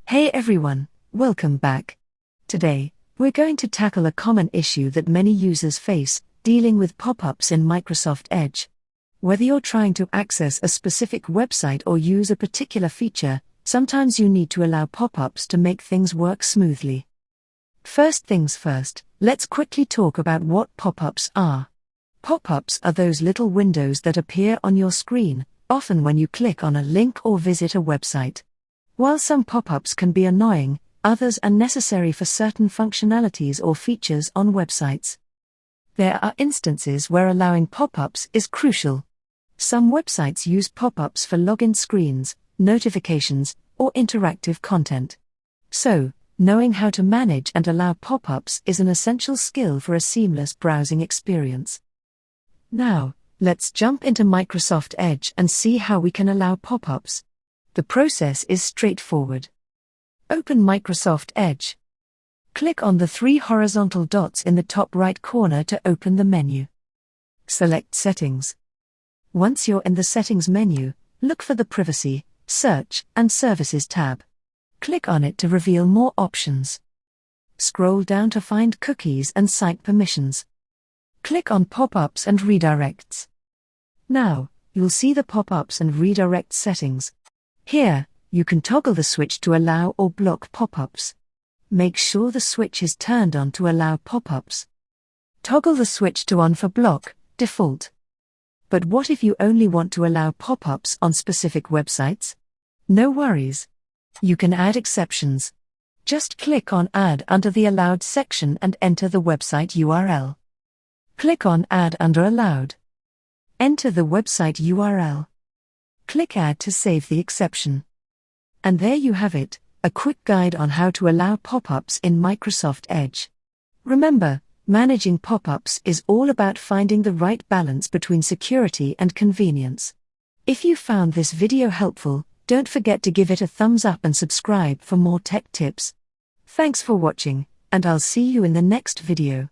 Hey everyone, welcome back. Today, we're going to tackle a common issue that many users face, dealing with pop-ups in Microsoft Edge. Whether you're trying to access a specific website or use a particular feature, sometimes you need to allow pop-ups to make things work smoothly. First things first, let's quickly talk about what pop-ups are. Pop-ups are those little windows that appear on your screen, often when you click on a link or visit a website. While some pop-ups can be annoying, others are necessary for certain functionalities or features on websites. There are instances where allowing pop-ups is crucial. Some websites use pop-ups for login screens, notifications, or interactive content. So, knowing how to manage and allow pop-ups is an essential skill for a seamless browsing experience. Now, let's jump into Microsoft Edge and see how we can allow pop-ups. The process is straightforward. Open Microsoft Edge. Click on the three horizontal dots in the top right corner to open the menu. Select Settings. Once you're in the Settings menu, look for the Privacy, Search, and Services tab. Click on it to reveal more options. Scroll down to find Cookies and Site Permissions. Click on Pop-ups and Redirects. Now, you'll see the pop-ups and redirect settings. Here, you can toggle the switch to allow or block pop-ups. Make sure the switch is turned on to allow pop-ups. Toggle the switch to on for block, default. But what if you only want to allow pop-ups on specific websites? No worries. You can add exceptions. Just click on Add under the Allowed section and enter the website URL. Click on Add under Allowed. Enter the website URL. Click Add to save the exception. And there you have it, a quick guide on how to allow pop-ups in Microsoft Edge. Remember, managing pop-ups is all about finding the right balance between security and convenience. If you found this video helpful, don't forget to give it a thumbs up and subscribe for more tech tips. Thanks for watching, and I'll see you in the next video.